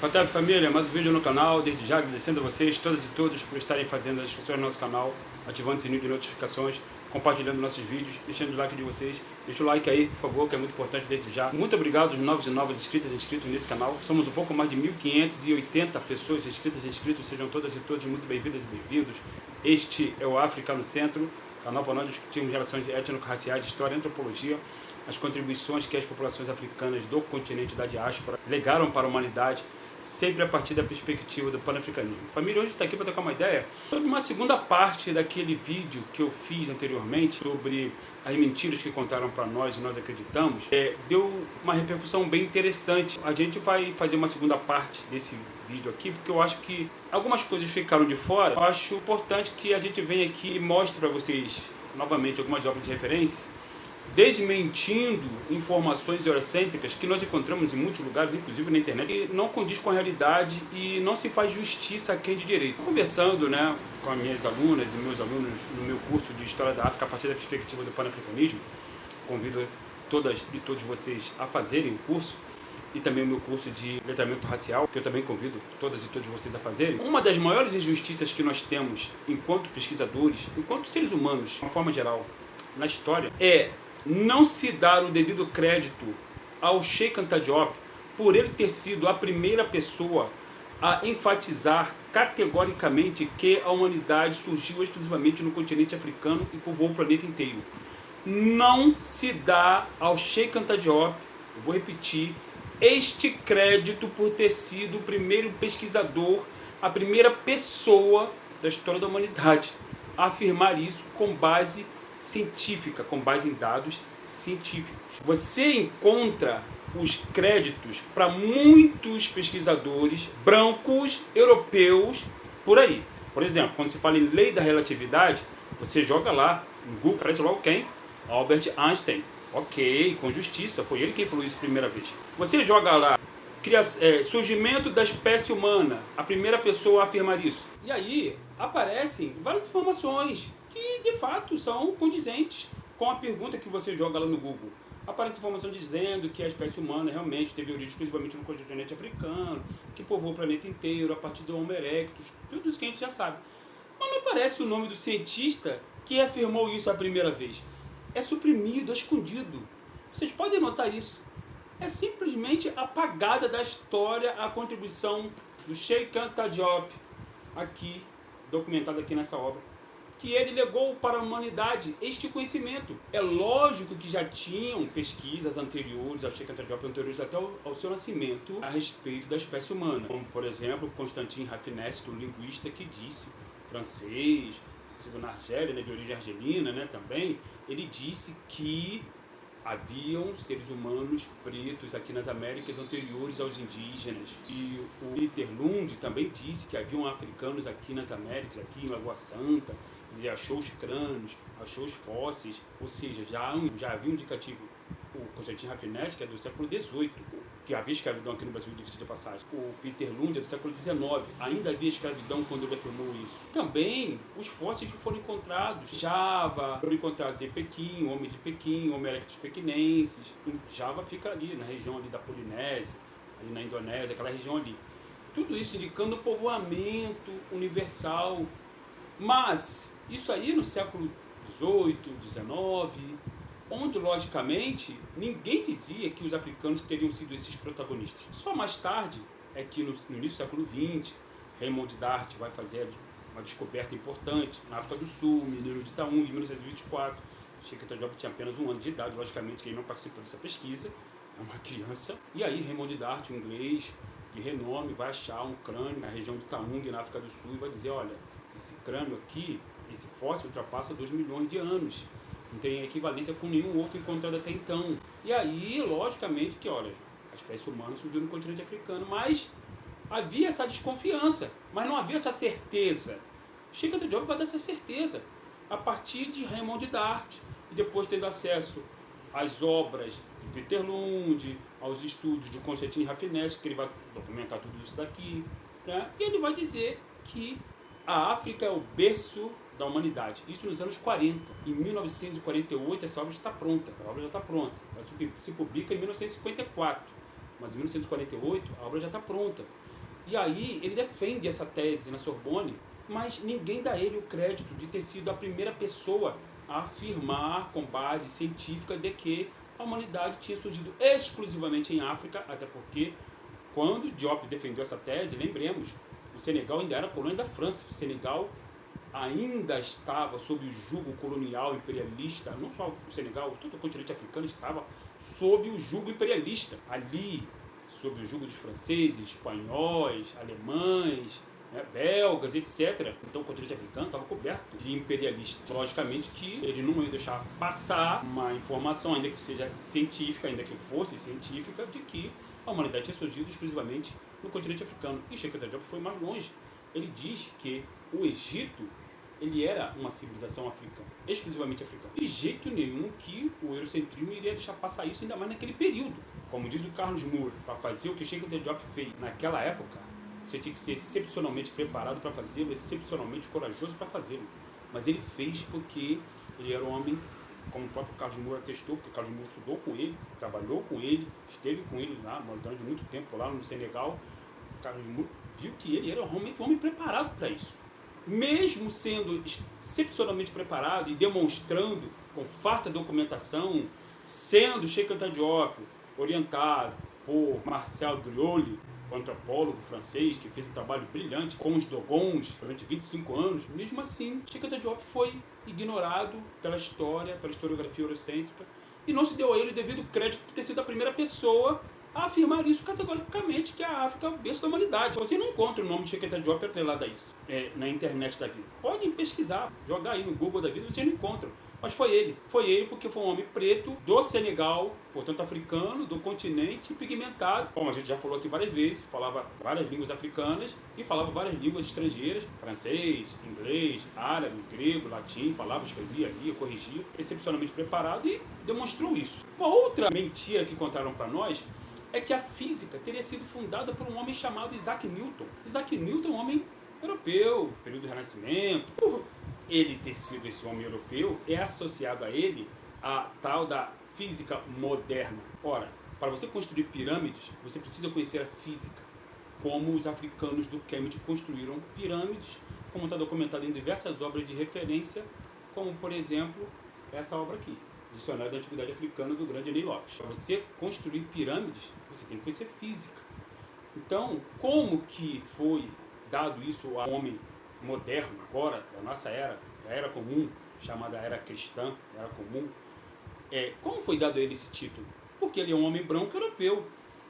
Boa tarde, família, mais um vídeo no canal. Desde já agradecendo a vocês, todas e todos, por estarem fazendo as inscrições no nosso canal, ativando o sininho de notificações, compartilhando nossos vídeos, deixando o like de vocês. Deixa o like aí, por favor, que é muito importante desde já. Muito obrigado aos novos e novas inscritas e inscritos nesse canal. Somos um pouco mais de 1.580 pessoas inscritas e inscritos. Sejam todas e todos muito bem-vindas e bem-vindos. Este é o África no Centro, canal para nós discutirmos relações étnico-raciais, história e antropologia, as contribuições que as populações africanas do continente da diáspora legaram para a humanidade, sempre a partir da perspectiva do pan-africanismo. Família, hoje está aqui para trocar uma ideia sobre uma segunda parte daquele vídeo que eu fiz anteriormente sobre as mentiras que contaram para nós e nós acreditamos. Deu uma repercussão bem interessante. A gente vai fazer uma segunda parte desse vídeo aqui, porque eu acho que algumas coisas ficaram de fora. Eu acho importante que a gente venha aqui e mostre para vocês novamente algumas obras de referência, desmentindo informações eurocêntricas que nós encontramos em muitos lugares, inclusive na internet, que não condiz com a realidade e não se faz justiça a quem de direito. Conversando, com as minhas alunas e meus alunos no meu curso de História da África a partir da perspectiva do pan-africanismo, convido todas e todos vocês a fazerem o curso, e também o meu curso de letramento racial, que eu também convido todas e todos vocês a fazerem. Uma das maiores injustiças que nós temos enquanto pesquisadores, enquanto seres humanos, de uma forma geral, na história, é não se dar o devido crédito ao Cheikh Anta Diop por ele ter sido a primeira pessoa a enfatizar categoricamente que a humanidade surgiu exclusivamente no continente africano e povoou o planeta inteiro. Não se dá ao Cheikh Anta Diop, eu vou repetir, este crédito por ter sido o primeiro pesquisador, a primeira pessoa da história da humanidade a afirmar isso com base científica, com base em dados científicos. Você encontra os créditos para muitos pesquisadores brancos, europeus, por aí. Por exemplo, quando se fala em lei da relatividade, você joga lá no Google, aparece logo quem? Albert Einstein. Ok, com justiça, foi ele quem falou isso a primeira vez. Você joga lá, surgimento da espécie humana, a primeira pessoa a afirmar isso. E aí aparecem várias informações que de fato são condizentes com a pergunta que você joga lá no Google. Aparece informação dizendo que a espécie humana realmente teve origem exclusivamente no continente africano, que povoou o planeta inteiro a partir do Homo erectus, tudo isso que a gente já sabe. Mas não aparece o nome do cientista que afirmou isso a primeira vez. É suprimido, é escondido. Vocês podem notar isso. É simplesmente apagada da história a contribuição do Cheikh Anta Diop, aqui, documentada aqui nessa obra, que ele legou para a humanidade este conhecimento. É lógico que já tinham pesquisas anteriores ao Cheikh Anta Diop, anteriores até ao seu nascimento, a respeito da espécie humana. Como, por exemplo, Constantin Rafinesque, o linguista que disse, francês, nascido na Argélia, de origem argelina, também, ele disse que haviam seres humanos pretos aqui nas Américas anteriores aos indígenas. E o Peter Lund também disse que haviam africanos aqui nas Américas, aqui em Lagoa Santa. Ele achou os crânios, achou os fósseis, ou seja, já havia um indicativo. O Constantin Rafinesque, que é do século XVIII, que havia escravidão aqui no Brasil, diga-se de passagem. O Peter Lund é do século XIX, ainda havia escravidão quando ele afirmou isso. Também os fósseis que foram encontrados, Java, foram encontrados em Pequim, Homem de Pequim, Homo erectus pequinensis. Java fica ali, na região ali da Polinésia, ali na Indonésia, aquela região ali. Tudo isso indicando o povoamento universal. Mas isso aí no século XVIII, XIX, onde, logicamente, ninguém dizia que os africanos teriam sido esses protagonistas. Só mais tarde é que, no início do século XX, Raymond Dart vai fazer uma descoberta importante na África do Sul, Mineiro de Itaúna, em 1924. Cheikh Anta Diop tinha apenas 1 ano de idade, logicamente, quem não participou dessa pesquisa é uma criança. E aí, Raymond Dart, um inglês de renome, vai achar um crânio na região de Taung, na África do Sul, e vai dizer, olha, esse crânio aqui, esse fóssil ultrapassa 2 milhões de anos. Não tem equivalência com nenhum outro encontrado até então. E aí, logicamente, que olha, a espécie humana surgiu no continente africano, mas havia essa desconfiança, mas não havia essa certeza. Cheikh Anta Diop vai dar essa certeza a partir de Raymond Dart, e depois tendo acesso às obras de Peter Lund, aos estudos de Constantin Rafinesque, que ele vai documentar tudo isso daqui, e ele vai dizer que a África é o berço da humanidade. Isso nos anos 40. Em 1948, essa obra já está pronta. Ela se publica em 1954. Mas em 1948, a obra já está pronta. E aí ele defende essa tese na Sorbonne, mas ninguém dá a ele o crédito de ter sido a primeira pessoa a afirmar com base científica de que a humanidade tinha surgido exclusivamente em África, até porque quando Diop defendeu essa tese, lembremos, o Senegal ainda era colônia da França. O Senegal ainda estava sob o jugo colonial imperialista, não só o Senegal, todo o continente africano estava sob o jugo imperialista. Ali, sob o jugo dos franceses, espanhóis, alemães, né, belgas, etc. Então o continente africano estava coberto de imperialistas. Logicamente que ele não ia deixar passar uma informação, ainda que seja científica, ainda que fosse científica, de que a humanidade tinha surgido exclusivamente no continente africano. E Cheikh Anta Diop foi mais longe. Ele diz que o Egito ele era uma civilização africana, exclusivamente africana. De jeito nenhum que o eurocentrismo iria deixar passar isso, ainda mais naquele período. Como diz o Carlos Moore, para fazer o que Cheikh Anta Diop fez naquela época, você tinha que ser excepcionalmente preparado para fazê-lo, excepcionalmente corajoso para fazê-lo. Mas ele fez porque ele era um homem, como o próprio Carlos Moore atestou, porque o Carlos Moore estudou com ele, trabalhou com ele, esteve com ele lá, durante muito tempo lá no Senegal. O Carlos Moore viu que ele era realmente um homem preparado para isso. Mesmo sendo excepcionalmente preparado e demonstrando com farta documentação, sendo Cheikh Anta Diop orientado por Marcel Grioli, o antropólogo francês que fez um trabalho brilhante com os Dogons durante 25 anos, mesmo assim, Cheikh Anta Diop foi ignorado pela história, pela historiografia eurocêntrica, e não se deu a ele o devido crédito por ter sido a primeira pessoa a afirmar isso categoricamente, que a África é o berço da humanidade. Você não encontra o nome de Cheikh Anta Diop atrelado a isso na internet da vida. Podem pesquisar, jogar aí no Google da vida, vocês não encontram. Mas foi ele. Foi ele porque foi um homem preto do Senegal, portanto africano, do continente, pigmentado. Como a gente já falou aqui várias vezes, falava várias línguas africanas e falava várias línguas estrangeiras, francês, inglês, árabe, grego, latim, falava, escrevia, lia, corrigia, excepcionalmente preparado e demonstrou isso. Uma outra mentira que contaram para nós é que a física teria sido fundada por um homem chamado Isaac Newton. Isaac Newton é um homem europeu, período do Renascimento. Por ele ter sido esse homem europeu, é associado a ele a tal da física moderna. Ora, para você construir pirâmides, você precisa conhecer a física, como os africanos do Kemet construíram pirâmides, como está documentado em diversas obras de referência, como, por exemplo, essa obra aqui, Dicionário da Antiguidade Africana, do grande Ney Lopes. Para você construir pirâmides, você tem que conhecer física. Então, como que foi dado isso ao homem moderno, agora, da nossa era, da era comum, chamada era cristã, era comum, como foi dado a ele esse título? Porque ele é um homem branco europeu,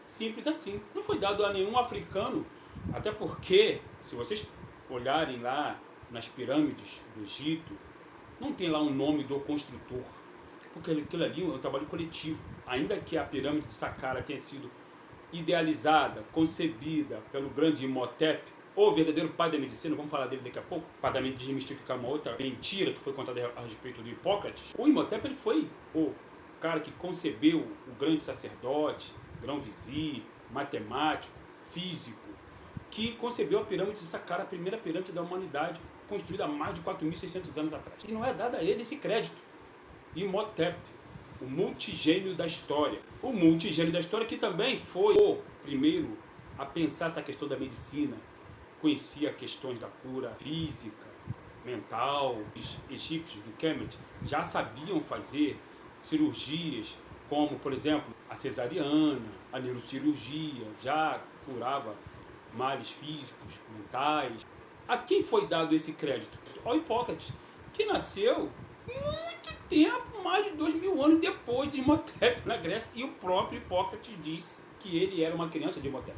simples assim. Não foi dado a nenhum africano, até porque, se vocês olharem lá nas pirâmides do Egito, não tem lá um nome do construtor, porque aquilo ali é um trabalho coletivo. Ainda que a pirâmide de Saqqara tenha sido idealizada, concebida pelo grande Imhotep, o verdadeiro pai da medicina, vamos falar dele daqui a pouco, para desmistificar uma outra mentira que foi contada a respeito do Hipócrates. O Imhotep ele foi o cara que concebeu o grande sacerdote, grão-vizir, matemático, físico, que concebeu a pirâmide de Saqqara, a primeira pirâmide da humanidade, construída há mais de 4.600 anos atrás. E não é dado a ele esse crédito. Imhotep, o multigênio da história. O multigênio da história que também foi o primeiro a pensar essa questão da medicina, conhecia questões da cura física, mental. Os egípcios do Kemet já sabiam fazer cirurgias, como, por exemplo, a cesariana, a neurocirurgia, já curava males físicos, mentais. A quem foi dado esse crédito? Ao Hipócrates, que nasceu muito tempo, mais de 2.000 anos depois de Imhotep na Grécia, e o próprio Hipócrates disse que ele era uma criança de Imhotep.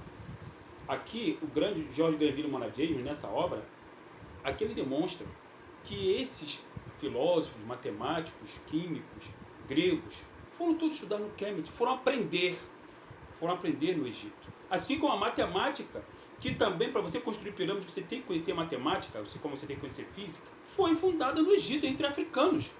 Aqui, o grande George Granville Monastery, nessa obra, aqui ele demonstra que esses filósofos, matemáticos, químicos, gregos, foram todos estudar no Kemet, foram aprender no Egito. Assim como a matemática, que também para você construir pirâmides você tem que conhecer matemática, assim como você tem que conhecer física, foi fundada no Egito entre africanos.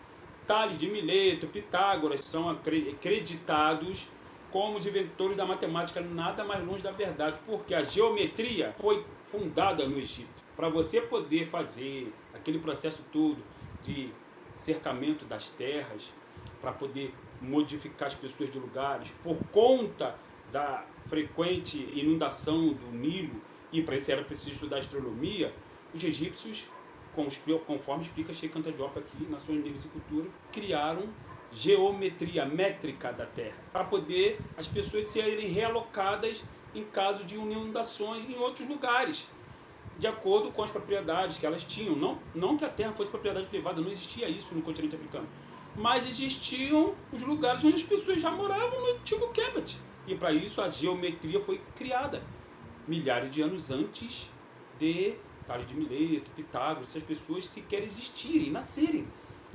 Tales de Mileto, Pitágoras são acreditados como os inventores da matemática, nada mais longe da verdade, porque a geometria foi fundada no Egito. Para você poder fazer aquele processo todo de cercamento das terras, para poder modificar as pessoas de lugares, por conta da frequente inundação do Nilo, E para isso era preciso estudar astronomia. Os egípcios, conforme explica Sheikh Anta Diop aqui, Nações Negras e Cultura, criaram geometria métrica da Terra, para poder as pessoas serem realocadas em caso de inundações em outros lugares, de acordo com as propriedades que elas tinham. Não que a Terra fosse propriedade privada, não existia isso no continente africano, mas existiam os lugares onde as pessoas já moravam no antigo Kemet. E para isso a geometria foi criada milhares de anos antes de Tales de Mileto, Pitágoras, essas pessoas sequer existirem, nascerem.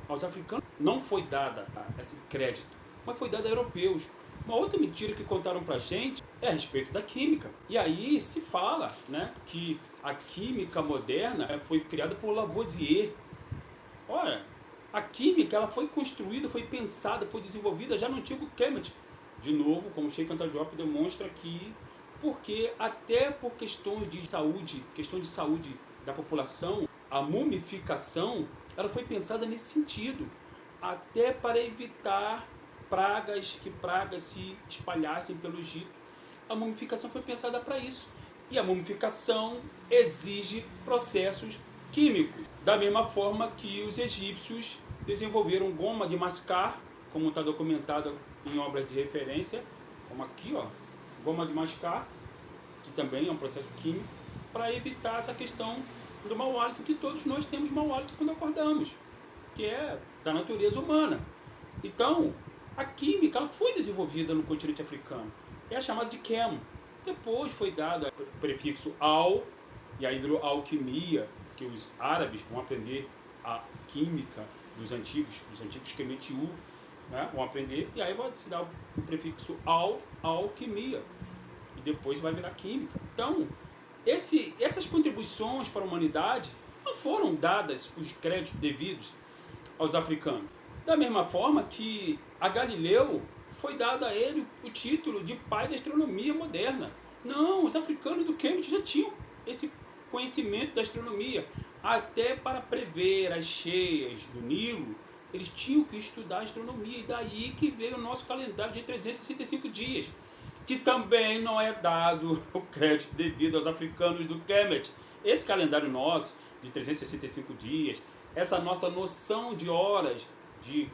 Aos africanos não foi dada esse crédito, mas foi dado a europeus. Uma outra mentira que contaram pra gente é a respeito da química. E aí se fala, né, que a química moderna foi criada por Lavoisier. Olha, a química ela foi construída, foi pensada, foi desenvolvida já no antigo Kemet. De novo, como Sheikh Anta Diop demonstra que, porque até por questões de saúde da população, a mumificação ela foi pensada nesse sentido, até para evitar que pragas se espalhassem pelo Egito. A mumificação foi pensada para isso. E a mumificação exige processos químicos. Da mesma forma que os egípcios desenvolveram goma de mascar, como está documentado em obras de referência, como aqui, ó, goma de mascar, que também é um processo químico, para evitar essa questão do mau hálito, que todos nós temos mau hálito quando acordamos, que é da natureza humana. Então, a química ela foi desenvolvida no continente africano, é a chamada de chem. Depois foi dado o prefixo al, e aí virou alquimia, que os árabes vão aprender a química dos antigos Kemetiú, né, vão aprender, e aí vai se dar o prefixo al, alquimia, e depois vai virar química. Então, essas contribuições para a humanidade não foram dadas os créditos devidos aos africanos. Da mesma forma que a Galileu foi dado a ele o título de pai da astronomia moderna. Não, os africanos do Cambridge já tinham esse conhecimento da astronomia. Até para prever as cheias do Nilo, eles tinham que estudar astronomia. E daí que veio o nosso calendário de 365 dias. Que também não é dado o crédito devido aos africanos do Kemet. Esse calendário nosso, de 365 dias, essa nossa noção de horas, de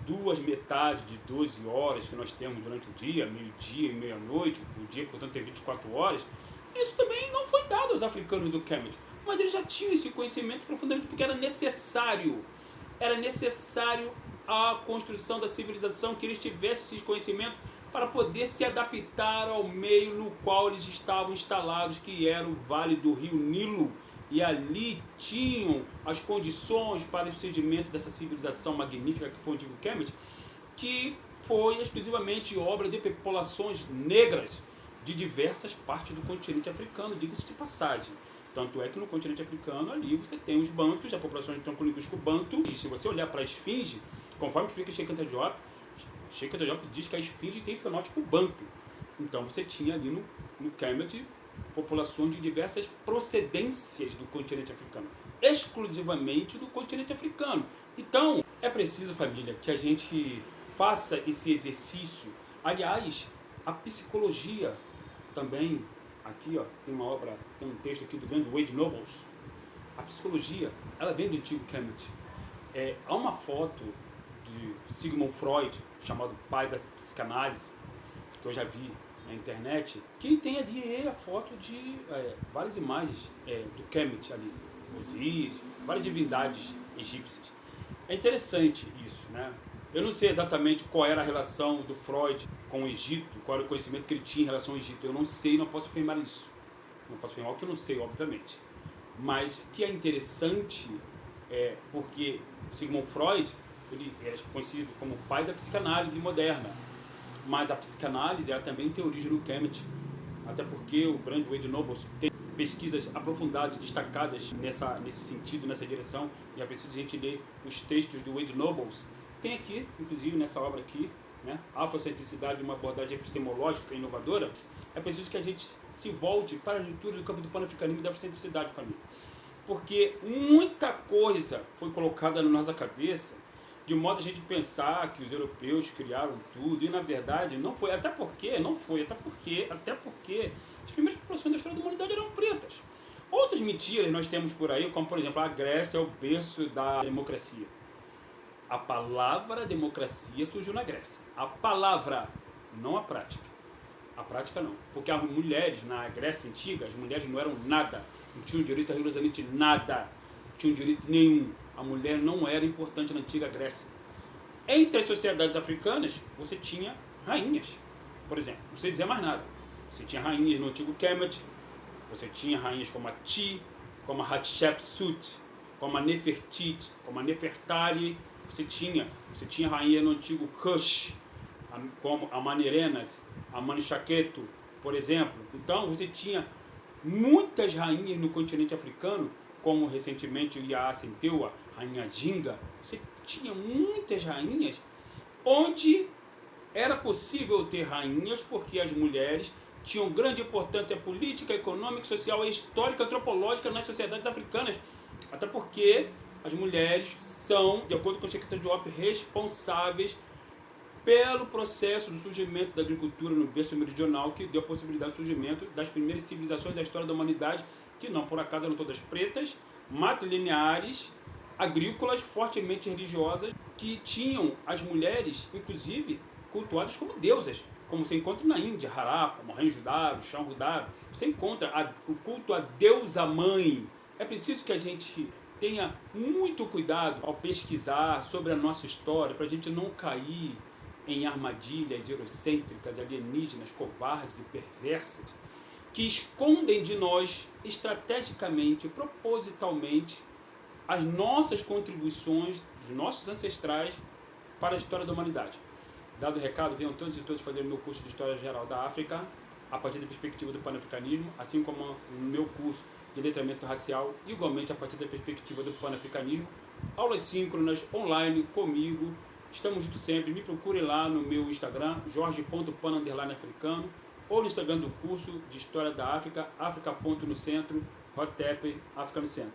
duas metades de 12 horas que nós temos durante o dia, meio-dia e meia-noite, o dia, portanto, tem 24 horas, isso também não foi dado aos africanos do Kemet. Mas eles já tinham esse conhecimento profundamente, porque era necessário à construção da civilização que eles tivessem esse conhecimento para poder se adaptar ao meio no qual eles estavam instalados, que era o Vale do Rio Nilo, e ali tinham as condições para o surgimento dessa civilização magnífica que foi o antigo Kemet, que foi exclusivamente obra de populações negras de diversas partes do continente africano, diga-se de passagem. Tanto é que no continente africano ali você tem os bantus, a população de tronco linguístico bantu, e se você olhar para a esfinge, conforme explica Sheikh Anta Diop, Sheikh Anta Diop diz que a esfinge tem fenótipo bantu. Então você tinha ali no Kemet populações de diversas procedências do continente africano, exclusivamente do continente africano. Então é preciso, família, que a gente faça esse exercício. Aliás, a psicologia também, aqui ó, tem um texto aqui do grande Wade Nobles. A psicologia, ela vem do antigo Kemet. Há uma foto de Sigmund Freud, chamado pai da psicanálise, que eu já vi na internet, que tem ali a foto de várias imagens do Kemet ali, Osíris, várias divindades egípcias. É interessante isso, né? Eu não sei exatamente qual era a relação do Freud com o Egito, qual era o conhecimento que ele tinha em relação ao Egito. Eu não sei, não posso afirmar isso. Não posso afirmar o que eu não sei, obviamente. Mas que é interessante porque Sigmund Freud, ele era conhecido como pai da psicanálise moderna. Mas a psicanálise ela também tem origem no Kemet, até porque o grande Wade Nobles tem pesquisas aprofundadas, destacadas nesse sentido, nessa direção, e é preciso a gente ler os textos do Wade Nobles. Tem aqui, inclusive nessa obra aqui, né, Afrocentricidade, uma abordagem epistemológica inovadora. É preciso que a gente se volte para a leitura do campo do panafricanismo e da afrocentricidade, família. Porque muita coisa foi colocada na nossa cabeça de modo a gente pensar que os europeus criaram tudo, e na verdade não foi, até porque as primeiras populações da história da humanidade eram pretas. Outras mentiras nós temos por aí, como por exemplo, a Grécia é o berço da democracia. A palavra democracia surgiu na Grécia. A palavra, não a prática. A prática não. Porque as mulheres na Grécia Antiga, as mulheres não eram nada. Não tinham direito a rigorosamente nada. Não tinham direito nenhum. A mulher não era importante na antiga Grécia. Entre as sociedades africanas, você tinha rainhas. Por exemplo, não sei dizer mais nada. Você tinha rainhas no antigo Kemet. Você tinha rainhas como a Ti, como a Hatshepsut, como a Nefertiti, como a Nefertari. Você tinha rainha no antigo Kush, como a Manerenas, a Manchaketo, por exemplo. Então você tinha muitas rainhas no continente africano, como recentemente o Yaa Sentewa, rainha Jinga. Você tinha muitas rainhas, onde era possível ter rainhas porque as mulheres tinham grande importância política, econômica, social, histórica, antropológica nas sociedades africanas. Até porque as mulheres são, de acordo com a Chiquita Diop, responsáveis pelo processo do surgimento da agricultura no berço meridional, que deu a possibilidade do surgimento das primeiras civilizações da história da humanidade, que não por acaso eram todas pretas, matrilineares, agrícolas, fortemente religiosas, que tinham as mulheres, inclusive, cultuadas como deusas, como você encontra na Índia, Harappa, Mohenjo-Daro, Chanrudaro. Você encontra o culto à deusa-mãe. É preciso que a gente tenha muito cuidado ao pesquisar sobre a nossa história, para a gente não cair em armadilhas eurocêntricas, alienígenas, covardes e perversas, que escondem de nós, estrategicamente, propositalmente, as nossas contribuições, dos nossos ancestrais, para a história da humanidade. Dado o recado, venham todos e todas fazer o meu curso de História Geral da África, a partir da perspectiva do panafricanismo, assim como o meu curso de letramento racial, igualmente a partir da perspectiva do panafricanismo, aulas síncronas, online, comigo. Estamos juntos sempre. Me procure lá no meu Instagram, jorge.pan_africano, ou no Instagram do curso de História da África, África ponto no centro, Hot Tap, África no centro.